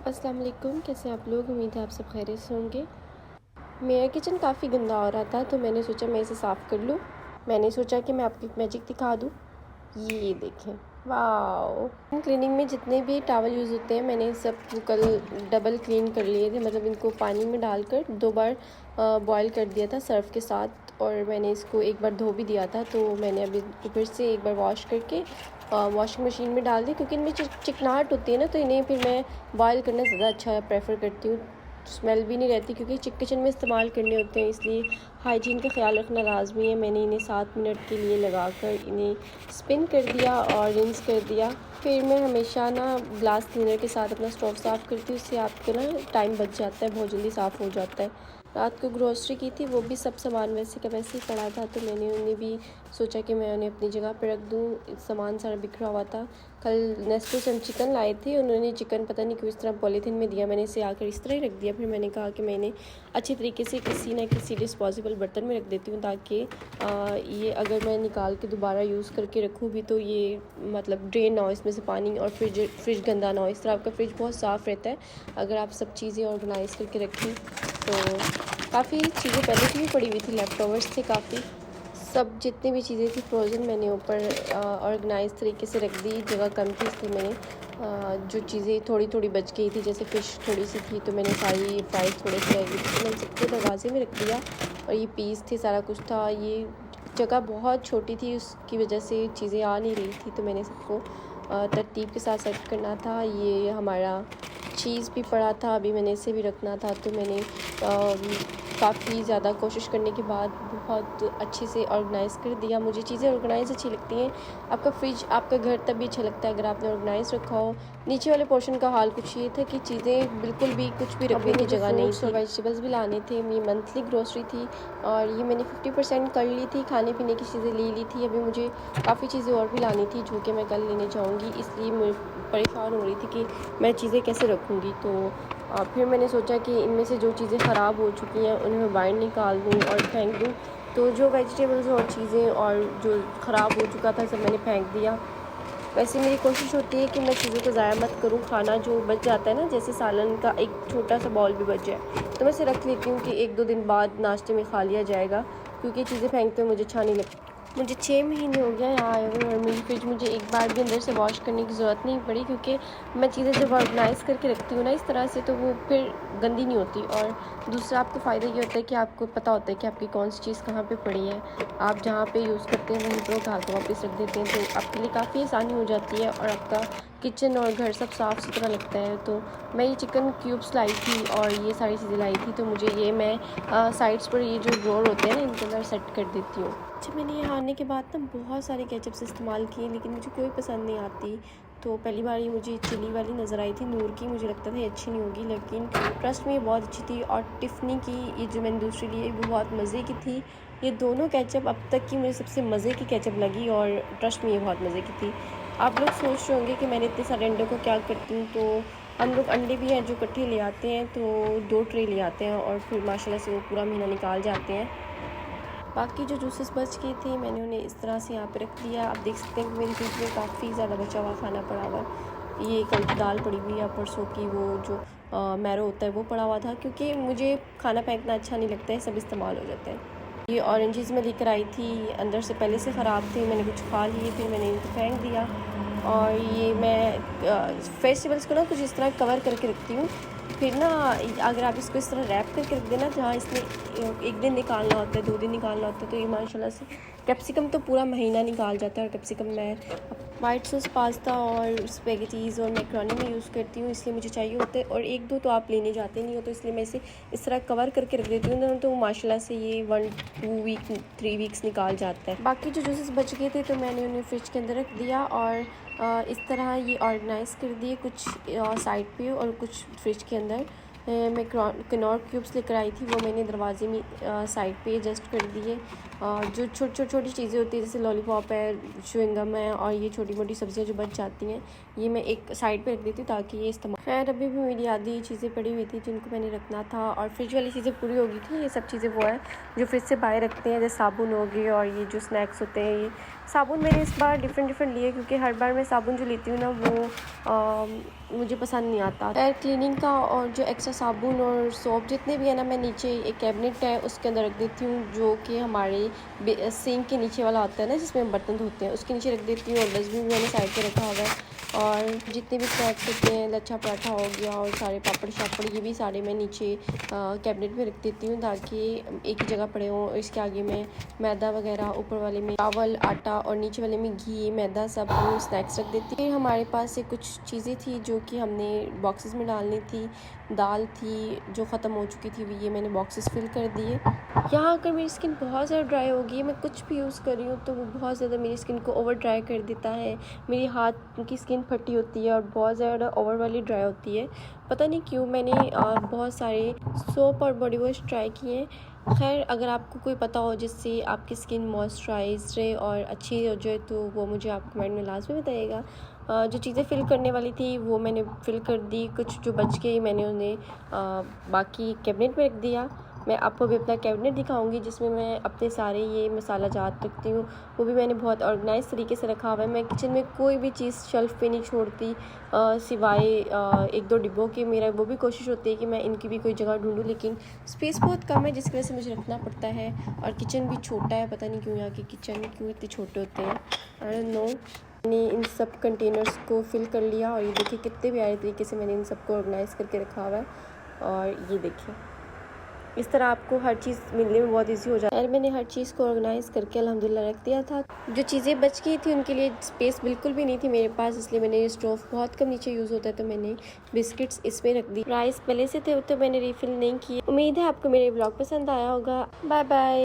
अस्सलाम वालेकुम, कैसे आप लोग। उम्मीद है आप सब खैरियत से होंगे। मेरा किचन काफ़ी गंदा हो रहा था तो मैंने सोचा मैं इसे साफ़ कर लूँ। मैंने सोचा कि मैं आपको एक मैजिक दिखा दूँ। ये देखें, वाओ। क्लीनिंग में जितने भी टॉवल यूज़ होते हैं मैंने सब कल डबल क्लीन कर लिए थे, मतलब इनको पानी में डालकर 2 बार बॉयल कर दिया था सर्फ़ के साथ, और मैंने इसको एक बार धो भी दिया था। तो मैंने अभी फिर से एक बार वॉश करके वॉशिंग मशीन में डाल दी, क्योंकि इनमें चिकनाहट होती है ना, तो इन्हें फिर मैं बॉयल करना ज़्यादा अच्छा प्रेफर करती हूँ। स्मेल भी नहीं रहती, क्योंकि किचन में इस्तेमाल करने होते हैं, इसलिए हाइजीन का ख्याल रखना लाजमी है। मैंने इन्हें 7 मिनट के लिए लगाकर इन्हें स्पिन कर दिया और रिंस कर दिया। फिर मैं हमेशा ना ग्लास क्लीनर के साथ अपना स्टोव साफ़ करती हूँ, उससे आपको ना टाइम बच जाता है, बहुत जल्दी साफ़ हो जाता है। रात को ग्रोसरी की थी, वो भी सब सामान वैसे का वैसे ही पड़ा था, तो मैंने उन्हें भी सोचा कि मैं उन्हें अपनी जगह पर रख दूँ। सामान सारा बिखरा हुआ था। कल नेस्टो से हम चिकन लाए थे, उन्होंने चिकन पता नहीं क्यों इस तरह पॉलीथीन में दिया, मैंने इसे आकर इस तरह ही रख दिया। फिर मैंने कहा कि मैं इन्हें अच्छी तरीके से किसी न किसी डिस्पोजेबल बर्तन में रख देती हूँ, ताकि ये अगर मैं निकाल के दोबारा यूज़ करके रखूँ भी तो ये मतलब ड्रेन ना हो इसमें से पानी, और फ्रिज गंदा ना हो। इस तरह आपका फ्रिज बहुत साफ़ रहता है अगर आप सब चीज़ें ऑर्गेनाइज़ करके रखें। तो काफ़ी चीज़ें पहले की भी पड़ी हुई थी, लेफ़्ट ओवर्स थे काफ़ी। सब जितनी भी चीज़ें थी फ्रोज़न मैंने ऊपर ऑर्गेनाइज़ तरीके से रख दी। जगह कम थी इसलिए मैंने जो चीज़ें थोड़ी थोड़ी बच गई थी, जैसे फ़िश थोड़ी सी थी तो मैंने सारी फ्राइज़ थोड़े से रह गई थी तो मैंने सबको दरवाजे में रख दिया। और ये पीस थे, सारा कुछ था। ये जगह बहुत छोटी थी, उसकी वजह से चीज़ें आ नहीं रही थी, तो मैंने सबको तरतीब के साथ सेट करना था। ये हमारा चीज़ भी पड़ा था, अभी मैंने इसे भी रखना था, तो मैंने काफ़ी ज़्यादा कोशिश करने के बाद बहुत अच्छे से ऑर्गेनाइज़ कर दिया। मुझे चीज़ें ऑर्गेनाइज़ अच्छी लगती हैं। आपका फ्रिज, आपका घर तभी अच्छा लगता है अगर आपने ऑर्गेनाइज़ रखा हो। नीचे वाले पोर्शन का हाल कुछ ये था कि चीज़ें बिल्कुल भी कुछ भी रखने की जगह नहीं थी। और वेजिटेबल्स भी लाने थे, ये मंथली ग्रोसरी थी और ये मैंने 50% कर ली थी। खाने पीने की चीज़ें ले ली थी, अभी मुझे काफ़ी चीज़ें और भी लानी थी जो कि मैं कल लेने जाऊँगी, इसलिए मैं परेशान हो रही थी कि मैं चीज़ें कैसे रखूँगी। तो फिर मैंने सोचा कि इनमें से जो चीज़ें ख़राब हो चुकी हैं उन्हें मैं बाहर निकाल दूँ और फेंक दूँ। तो जो वेजिटेबल्स और चीज़ें और जो ख़राब हो चुका था सब मैंने फेंक दिया। वैसे मेरी कोशिश होती है कि मैं चीज़ों को ज़ाया मत करूँ। खाना जो बच जाता है ना, जैसे सालन का एक छोटा सा बाउल भी बच जाए तो मैं इसे रख लेती हूँ कि 1-2 दिन बाद नाश्ते में खा लिया जाएगा, क्योंकि चीज़ें फेंकते हुए मुझे अच्छा नहीं लगता। मुझे 6 महीने हो गया यहाँ आए हुए और मेरी फ्रिज मुझे एक बार भी अंदर से वॉश करने की ज़रूरत नहीं पड़ी, क्योंकि मैं चीज़ें जब ऑर्गेनाइज़ करके रखती हूँ ना इस तरह से, तो वो फिर गंदी नहीं होती। और दूसरा आपको फ़ायदा ये होता है कि आपको पता होता है कि आपकी कौन सी चीज़ कहाँ पे पड़ी है। आप जहाँ पे यूज़ करते हैं वहीं पर उठा के वापस रख देते हैं, तो आपके लिए काफ़ी आसानी हो जाती है और आपका किचन और घर सब साफ़ सुथरा लगता है। तो मैं ये चिकन क्यूब्स लाई थी और ये सारी चीज़ें लाई थी, तो मुझे ये मैं साइड्स पर ये जो ड्रॉर होते हैं ना इनके अंदर सेट कर देती हूँ। अच्छा, मैंने यहाँ आने के बाद ना बहुत सारे केचप्स इस्तेमाल किए, लेकिन मुझे कोई पसंद नहीं आती। तो पहली बार ये मुझे चिली वाली नज़र आई थी नूर की, मुझे लगता था ये अच्छी नहीं होगी, लेकिन ट्रस्ट में ये बहुत अच्छी थी। और टिफ़नी की ये जो मैंने दूसरी ली है वो बहुत मज़े की थी। ये दोनों केचप अब तक की मुझे सबसे मज़े की केचप लगी और ट्रस्ट में ये बहुत मज़े की थी। आप लोग सोच रहे होंगे कि मैंने इतने सारे अंडों को क्या करती हूँ, तो हम लोग अंडे भी हैं जो इकट्ठे ले आते हैं, तो 2 ट्रे ले आते हैं और फिर माशाल्लाह से वो पूरा महीना निकाल जाते हैं। बाकी जो जूसेस बच गए थे मैंने उन्हें इस तरह से यहाँ पे रख दिया। आप देख सकते हैं कि मेरी फ्रिज में काफ़ी ज़्यादा बचा हुआ खाना पड़ा हुआ है। ये कल की दाल पड़ी हुई है, परसों की वो जो मैरो होता है वो पड़ा हुआ था, क्योंकि मुझे खाना फेंकना अच्छा नहीं लगता है, सब इस्तेमाल हो जाते हैं। ये ऑरेंजेस मैं लेकर आई थी, अंदर से पहले से ख़राब थे, मैंने कुछ खा लिए फिर मैंने इनको फेंक दिया। और ये मैं वेजिटेबल्स को ना कुछ इस तरह कवर करके रखती हूँ, फिर ना अगर आप इसको इस तरह रैप करके रख देना, जहाँ इसमें 1 दिन निकालना होता है, 2 दिन निकालना होता है, तो ये माशाल्लाह से कैप्सिकम तो पूरा महीना निकाल जाता है। और कैप्सिकम मैं वाइट सॉस पास्ता और स्पेगेटीज़ और मैक्रोनी में यूज़ करती हूँ, इसलिए मुझे चाहिए होते हैं। और 1-2 तो आप लेने जाते नहीं हो, तो इसलिए मैं इसे इस तरह कवर करके रख देती हूँ, तो माशाल्लाह से ये 1-2 वीक 3 वीक्स निकाल जाता है। बाकी जो जूसेस बच गए थे तो मैंने उन्हें फ्रिज के अंदर रख दिया और इस तरह ये ऑर्गेनाइज़ कर दिए, कुछ साइड पे और कुछ फ्रिज के अंदर। मैं किनोर क्यूब्स लेकर आई थी, वो मैंने दरवाजे में साइड पे एडजस्ट कर दिए। जो छोटी चीज़ें होती हैं जैसे लॉलीपॉप है, च्युइंगम है और ये छोटी मोटी सब्जियां जो बच जाती हैं, ये मैं एक साइड पे रख देती हूँ ताकि ये इस्तेमाल। खैर अभी भी मेरी आधी चीज़ें पड़ी हुई थी जिनको मैंने रखना था, और फ्रिज वाली चीज़ें पूरी हो गई थी। ये सब चीज़ें वो है जो फ्रिज से बाहर रखते हैं, जैसे साबुन हो गई और ये जो स्नैक्स होते हैं। ये साबुन मैंने इस बार डिफरेंट लिए क्योंकि हर बार मैं साबुन जो लेती हूँ ना वो मुझे पसंद नहीं आता। एयर क्लीनिंग का और जो एक्स्ट्रा साबुन और सोप जितने भी है ना, मैं नीचे एक कैबिनेट है उसके अंदर रख देती हूँ, जो कि हमारे सिंक के नीचे वाला होता है ना जिसमें बर्तन धोते हैं, उसके नीचे रख देती हूँ। और डस्टबिन भी मैंने साइड पे रखा हुआ है, और जितने भी स्नैक्स होते हैं, लच्छा पराठा हो गया और सारे पापड़ शापड़, ये भी सारे मैं नीचे कैबिनेट में रख देती हूँ ताकि एक ही जगह पड़े हों। इसके आगे में मैदा वगैरह, ऊपर वाले में चावल आटा और नीचे वाले में घी मैदा सब स्नैक्स रख देती हूँ। हमारे पास से कुछ चीज़ें थी जो कि हमने बॉक्सेस में डालनी थी। दाल थी जो ख़त्म हो चुकी थी, ये मैंने बॉक्सेस फिल कर दिए। यहाँ आकर मेरी स्किन बहुत ज़्यादा ड्राई हो गई है। मैं कुछ भी यूज़ कर रही हूँ तो वो बहुत ज़्यादा मेरी स्किन को ओवर ड्राई कर देता है। मेरी हाथ की स्किन फटी होती है और बहुत ज़्यादा ओवर वाली ड्राई होती है। पता नहीं क्यों। मैंने बहुत सारे सोप और बॉडी वॉश ट्राई किए हैं। खैर अगर आपको कोई पता हो जिससे आपकी स्किन मॉइस्चराइज रहे और अच्छी हो जाए तो वो मुझे आप कमेंट में लाजमी बताइएगा। जो चीज़ें फ़िल करने वाली थी वो मैंने फ़िल कर दी, कुछ जो बच गई मैंने उन्हें बाकी कैबिनेट में रख दिया। मैं आपको भी अपना कैबिनेट दिखाऊंगी जिसमें मैं अपने सारे ये मसाला जात रखती हूँ, वो भी मैंने बहुत ऑर्गेनाइज तरीके से रखा हुआ है। मैं किचन में कोई भी चीज़ शेल्फ़ पे नहीं छोड़ती सिवाय एक दो डिब्बों के। मेरा वो भी कोशिश होती है कि मैं इनकी भी कोई जगह ढूंढूं, लेकिन स्पेस बहुत कम है जिसकी वजह से मुझे रखना पड़ता है। और किचन भी छोटा है, पता नहीं क्यों यहाँ के किचन क्यों इतने छोटे होते हैं, आई डोंट नो। मैंने इन सब कंटेनर्स को फिल कर लिया और ये देखिए कितने प्यारे तरीके से मैंने इन सबको ऑर्गेनाइज़ करके रखा हुआ है। और ये देखिए इस तरह आपको हर चीज़ मिलने में बहुत इजी हो जाता है। मैंने हर चीज़ को ऑर्गेनाइज़ करके अल्हम्दुलिल्लाह रख दिया था। जो चीज़ें बच गई थी उनके लिए स्पेस बिल्कुल भी नहीं थी मेरे पास, इसलिए मैंने ये स्टोव बहुत कम नीचे यूज़ होता है तो मैंने बिस्किट्स इसमें रख दी। राइस पहले से थे तो मैंने रिफ़िल नहीं किए। उम्मीद है आपको मेरे ब्लॉग पसंद आया होगा। Bye bye.